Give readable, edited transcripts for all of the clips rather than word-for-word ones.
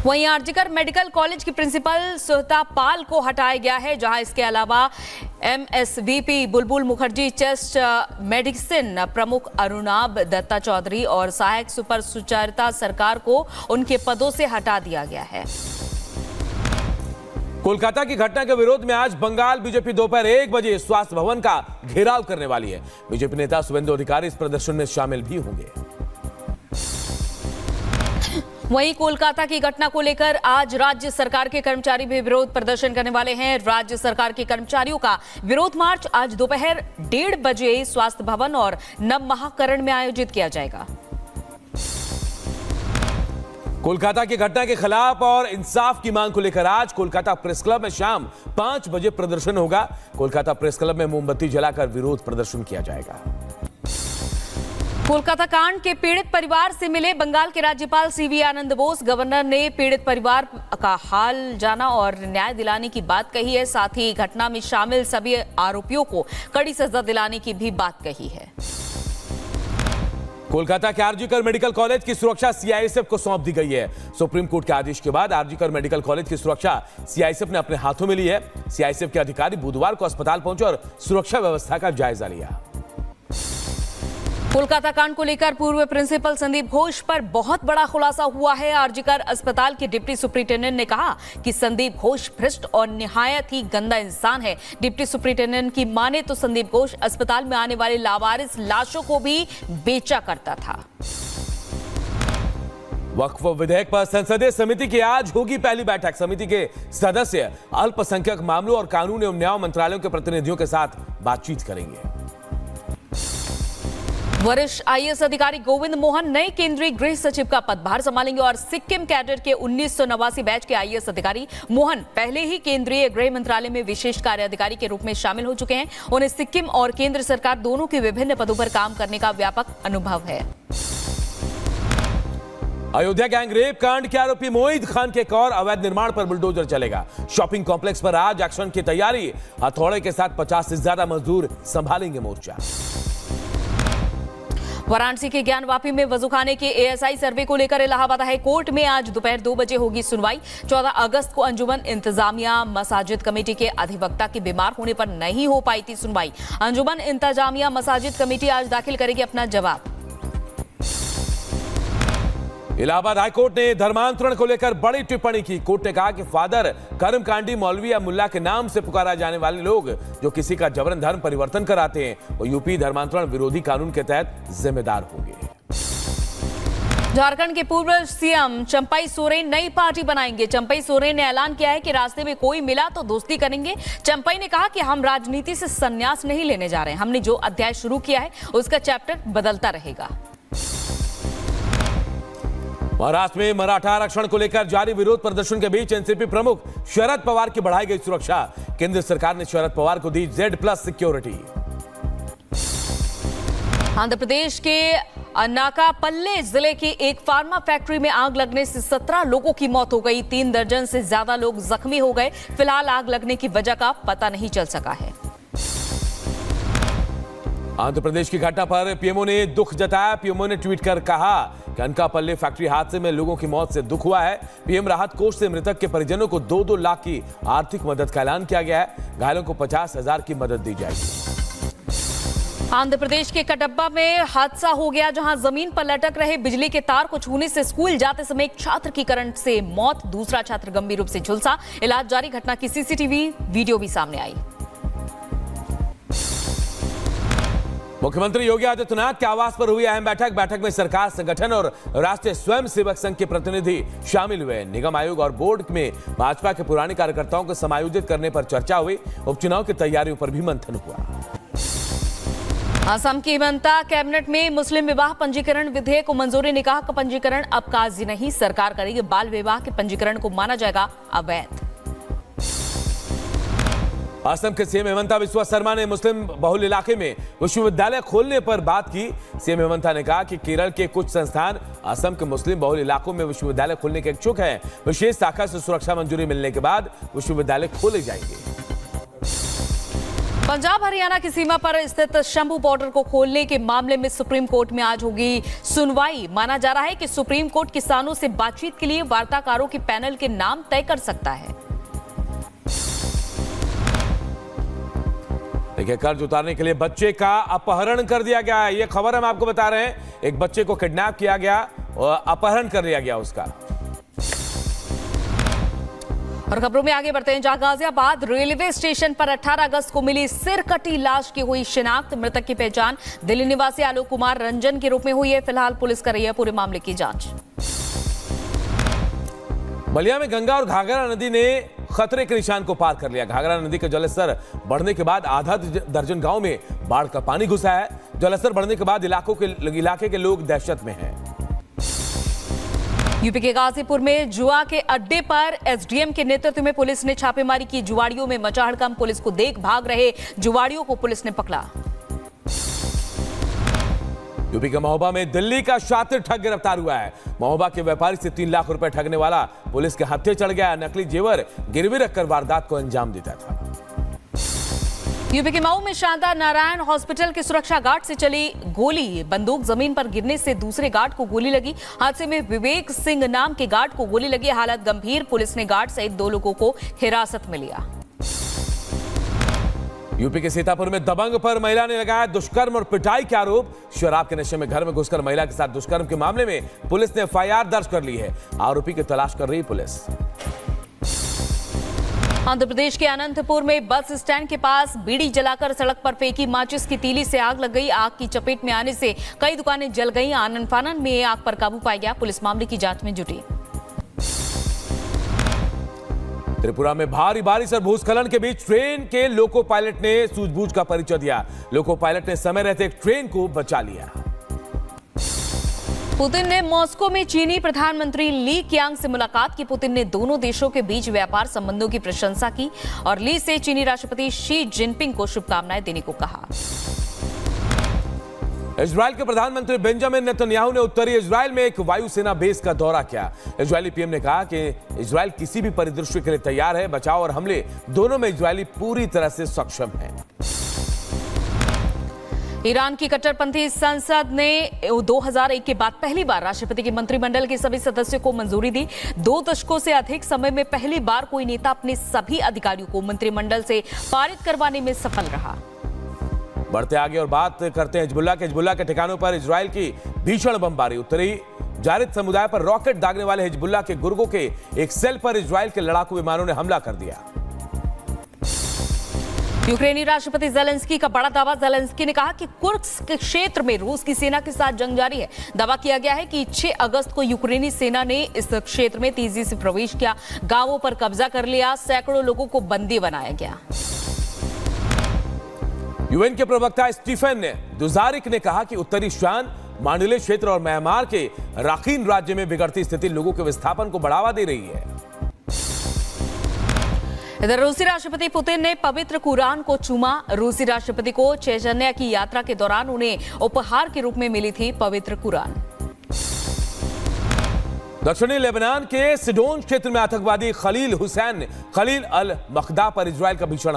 वहीं RG Kar medical college की principal सुहता पाल को हटाया गया है, जहां इसके अलावा एमएसवीपी बुलबुल मुखर्जी, चेस्ट मेडिसिन प्रमुख अरुणाब दत्ता चौधरी और सहायक सुपर सुचरिता सरकार को उनके पदों से हटा दिया गया है। कोलकाता की घटना के विरोध में आज बंगाल बीजेपी दोपहर 1 बजे स्वास्थ्य भवन का घेराव करने वाली है। बीजेपी नेता शुभेंदु अधिकारी इस प्रदर्शन में शामिल भी होंगे। वहीं कोलकाता की घटना को लेकर आज राज्य सरकार के कर्मचारी भी विरोध प्रदर्शन करने वाले हैं। राज्य सरकार के कर्मचारियों का विरोध मार्च आज दोपहर 1:30 बजे स्वास्थ्य भवन और नवमहाकरण में आयोजित किया जाएगा। कोलकाता की घटना के खिलाफ और इंसाफ की मांग को लेकर आज कोलकाता प्रेस क्लब में शाम 5 बजे प्रदर्शन होगा। कोलकाता प्रेस क्लब में मोमबत्ती जलाकर विरोध प्रदर्शन किया जाएगा। कोलकाता कांड के पीड़ित परिवार से मिले बंगाल के राज्यपाल सीवी आनंद बोस। गवर्नर ने पीड़ित परिवार का हाल जाना और न्याय दिलाने की बात कही है। साथ ही घटना में शामिल सभी आरोपियों को कड़ी सजा दिलाने की भी बात कही है। कोलकाता के आरजीकर मेडिकल कॉलेज की सुरक्षा सीआईएसएफ को सौंप दी गई है। सुप्रीम कोर्ट के आदेश के बाद आरजीकर मेडिकल कॉलेज की सुरक्षा सीआईएसएफ ने अपने हाथों में ली है। सीआईएसएफ के अधिकारी बुधवार को अस्पताल पहुंचे और सुरक्षा व्यवस्था का जायजा लिया। कोलकाता कांड को लेकर पूर्व प्रिंसिपल संदीप घोष पर बहुत बड़ा खुलासा हुआ है। आरजीकर अस्पताल के डिप्टी सुपरिटेंडेंट ने कहा कि संदीप घोष भ्रष्ट और निहायत ही गंदा इंसान है। डिप्टी सुपरिटेंडेंट की माने तो संदीप घोष अस्पताल में आने वाले लावारिस लाशों को भी बेचा करता था। वक्फ विधेयक पर संसदीय समिति की आज होगी पहली बैठक। समिति के सदस्य अल्पसंख्यक मामलों और कानून एवं न्याय मंत्रालयों के प्रतिनिधियों के साथ बातचीत करेंगे। वरिष्ठ आईएएस अधिकारी गोविंद मोहन नए केंद्रीय गृह सचिव का पदभार संभालेंगे और सिक्किम कैडर के 1989 बैच के आईएएस अधिकारी मोहन पहले ही केंद्रीय गृह मंत्रालय में विशेष कार्य अधिकारी के रूप में शामिल हो चुके हैं। उन्हें सिक्किम और केंद्र सरकार दोनों के विभिन्न पदों पर काम करने का व्यापक अनुभव है। अयोध्या गैंग रेप कांड के आरोपी मोहित खान के एक और अवैध निर्माण पर बुलडोजर चलेगा। शॉपिंग कॉम्प्लेक्स पर आज एक्शन की तैयारी। हथौड़े के साथ 50 से ज्यादा मजदूर संभालेंगे मोर्चा। वाराणसी के ज्ञानवापी में वजूखाने के एएसआई सर्वे को लेकर इलाहाबाद हाई कोर्ट में आज दोपहर 2 बजे होगी सुनवाई। 14 अगस्त को अंजुमन इंतजामिया मसाजिद कमेटी के अधिवक्ता के बीमार होने पर नहीं हो पाई थी सुनवाई। अंजुमन इंतजामिया मसाजिद कमेटी आज दाखिल करेगी अपना जवाब। इलाहाबाद हाईकोर्ट ने धर्मांतरण को लेकर बड़ी टिप्पणी की। कोर्ट ने कहा कि फादर कर्मकांडी मौलवी या मुल्ला के नाम से पुकारा जाने वाले लोग जो किसी का जबरन धर्म परिवर्तन कराते हैं वो यूपी धर्मांतरण विरोधी कानून के तहत जिम्मेदार होंगे। झारखंड के पूर्व सीएम चंपई सोरेन नई पार्टी बनाएंगे। चंपई सोरेन ने ऐलान किया है कि रास्ते में कोई मिला तो दोस्ती करेंगे। चंपई ने कहा कि हम राजनीति से संन्यास नहीं लेने जा रहे हैं। हमने जो अध्याय शुरू किया है उसका चैप्टर बदलता रहेगा। महाराष्ट्र में मराठा आरक्षण को लेकर जारी विरोध प्रदर्शन के बीच एनसीपी प्रमुख शरद पवार की बढ़ाई गई सुरक्षा। केंद्र सरकार ने शरद पवार को दी Z+ सिक्योरिटी। आंध्र प्रदेश के अनाकापल्ले जिले की एक फार्मा फैक्ट्री में आग लगने से 17 लोगों की मौत हो गई। 3 दर्जन से ज्यादा लोग जख्मी हो गए। फिलहाल आग लगने की वजह का पता नहीं चल सका है। आंध्र प्रदेश की घटना पर पीएमओ ने दुख जताया। पीएमओ ने ट्वीट कर कहा कि अनकापल्ले फैक्ट्री हादसे में लोगों की मौत से दुख हुआ है। पीएम राहत कोष से मृतक के परिजनों को 2-2 लाख की आर्थिक मदद का ऐलान किया गया है। घायलों को 50,000 की मदद दी जाएगी। आंध्र प्रदेश के कटप्पा में हादसा हो गया, जहां जमीन पर लटक रहे बिजली के तार को छूने से स्कूल जाते समय एक छात्र की करंट से मौत। दूसरा छात्र गंभीर रूप से झुलसा। इलाज जारी। घटना की सीसीटीवी वीडियो भी सामने आई। मुख्यमंत्री योगी आदित्यनाथ के आवास पर हुई अहम बैठक में सरकार, संगठन और राष्ट्रीय स्वयंसेवक संघ के प्रतिनिधि शामिल हुए। निगम आयोग और बोर्ड में भाजपा के पुराने कार्यकर्ताओं को समायोजित करने पर चर्चा हुई। उपचुनाव की तैयारियों पर भी मंथन हुआ। असम की हिमंता कैबिनेट में मुस्लिम विवाह पंजीकरण विधेयक को मंजूरी। ने कहा कि पंजीकरण अब काजी नहीं, सरकार करेगी। बाल विवाह के पंजीकरण को माना जाएगा अवैध। असम के सीएम हिमंता बिस्वा शर्मा ने मुस्लिम बहुल इलाके में विश्वविद्यालय खोलने पर बात की। सीएम हिमंता ने कहा कि केरल के कुछ संस्थान असम के मुस्लिम बहुल इलाकों में विश्वविद्यालय खोलने के इच्छुक हैं। विशेष शाखा से सुरक्षा मंजूरी मिलने के बाद विश्वविद्यालय खोले जाएंगे। पंजाब हरियाणा की सीमा पर स्थित शंभू बॉर्डर को खोलने के मामले में सुप्रीम कोर्ट में आज होगी सुनवाई। माना जा रहा है कि सुप्रीम कोर्ट किसानों से बातचीत के लिए वार्ताकारों के पैनल के नाम तय कर सकता है। देखिए, कर्ज उतारने के लिए बच्चे का अपहरण कर दिया गया है। ये खबर हम आपको बता रहे हैं। एक बच्चे को किडनैप किया गया और अपहरण कर लिया गया उसका। और खबरों में आगे बढ़ते हैं, जहां गाजियाबाद रेलवे स्टेशन पर 18 अगस्त को मिली सिरकटी लाश की हुई शिनाख्त। मृतक की पहचान दिल्ली निवासी आलोक कुमार रंजन के रूप में हुई है। फिलहाल पुलिस कर रही है पूरे मामले की जांच। बलिया में गंगा और घाघरा नदी ने खतरे के निशान को पार कर लिया। घाघरा नदी का जलस्तर बढ़ने के बाद आधा दर्जन गांव में बाढ़ का पानी घुसा है। जलस्तर बढ़ने के बाद इलाके के लोग दहशत में हैं। यूपी के गाजीपुर में जुआ के अड्डे पर एसडीएम के नेतृत्व में पुलिस ने छापेमारी की। जुआड़ियों में मचा हड़कंप। पुलिस को देख भाग रहे जुआड़ियों को पुलिस ने पकड़ा। यूपी के महोबा में दिल्ली का शातिर ठग गिरफ्तार हुआ है। महोबा के व्यापारी से 3 लाख रुपए ठगने वाला पुलिस के हत्थे चढ़ गया। नकली जेवर गिरवी रखकर वारदात को अंजाम देता था। यूपी के मऊ में शानदार नारायण हॉस्पिटल के सुरक्षा गार्ड से चली गोली। बंदूक जमीन पर गिरने से दूसरे गार्ड को गोली लगी। हादसे में विवेक सिंह नाम के गार्ड को गोली लगी। हालत गंभीर। पुलिस ने गार्ड सहित 2 लोगों को हिरासत में लिया। यूपी के सीतापुर में दबंग पर महिला ने लगाया दुष्कर्म और पिटाई के आरोप। शराब के नशे में घर में घुसकर महिला के साथ दुष्कर्म के मामले में पुलिस ने एफआईआर दर्ज कर ली है। आरोपी की तलाश कर रही पुलिस। आंध्र प्रदेश के अनंतपुर में बस स्टैंड के पास बीड़ी जलाकर सड़क पर फेंकी माचिस की तीली से आग लग गई। आग की चपेट में आने से कई दुकानें जल गईं। आनन फानन में आग पर काबू पाया गया। पुलिस मामले की जांच में जुटी। त्रिपुरा में भारी बारिश और भूस्खलन के बीच ट्रेन के लोको पायलट ने सूझबूझ का परिचय दिया। लोको पायलट ने समय रहते एक ट्रेन को बचा लिया। पुतिन ने मॉस्को में चीनी प्रधानमंत्री ली क्यांग से मुलाकात की। पुतिन ने दोनों देशों के बीच व्यापार संबंधों की प्रशंसा की और ली से चीनी राष्ट्रपति शी जिनपिंग को शुभकामनाएं देने को कहा। इजरायल के प्रधानमंत्री बेंजामिन नेतन्याहू ने उत्तरी इजरायल में एक वायुसेना बेस का दौरा किया। इजरायली पीएम ने कहा कि इजरायल किसी भी परिदृश्य के लिए तैयार है। बचाव और हमले दोनों में इजरायली पूरी तरह से सक्षम हैं। ईरान की कट्टरपंथी संसद ने 2001 के बाद पहली बार राष्ट्रपति के मंत्रिमंडल के सभी सदस्यों को मंजूरी दी। 2 दशकों से अधिक समय में पहली बार कोई नेता अपने सभी अधिकारियों को मंत्रिमंडल से पारित करवाने में सफल रहा। बढ़ते आगे और बात करते हैं हिजबुल्लाह के ठिकानों पर इजरायल की भीषण बमबारी। उत्तरी जारिद समुदाय पर रॉकेट दागने वाले हिजबुल्लाह के गुर्गों के एक सेल पर इजरायल के लड़ाकू विमानों ने हमला कर दिया। यूक्रेनी राष्ट्रपति जेलेंस्की का बड़ा दावा। जेलेंस्की ने कहा कि कुर्स्क क्षेत्र में रूस की सेना के साथ जंग जारी है। दावा किया गया है कि 6 अगस्त को यूक्रेनी सेना ने इस क्षेत्र में तेजी से प्रवेश किया, गांवों पर कब्जा कर लिया, सैकड़ों लोगों को बंदी बनाया गया। यूएन के प्रवक्ता स्टीफन दुजारिक ने कहा कि उत्तरी शान मांडले क्षेत्र और म्यांमार के राखीन राज्य में बिगड़ती स्थिति लोगों के विस्थापन को बढ़ावा दे रही है। इधर रूसी राष्ट्रपति पुतिन ने पवित्र कुरान को चूमा। रूसी राष्ट्रपति को चेचन्या की यात्रा के दौरान उन्हें उपहार के रूप में मिली थी पवित्र कुरान। दक्षिणी लेबनान के सिडोन क्षेत्र में आतंकवादी खलील अल मखदा पर इजरायल का भीषण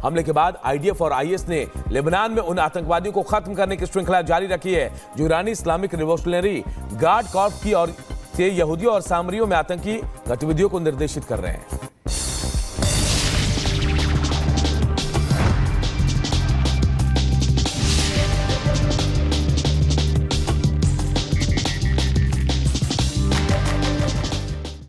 हमले के बाद आईडीएफ और आईएस ने लेबनान में उन आतंकवादियों को खत्म करने की श्रृंखला जारी रखी है जो ईरानी इस्लामिक रिवोल्यूशनरी गार्ड कॉर्प की और से यहूदियों और सामरियों में आतंकी गतिविधियों को निर्देशित कर रहे हैं।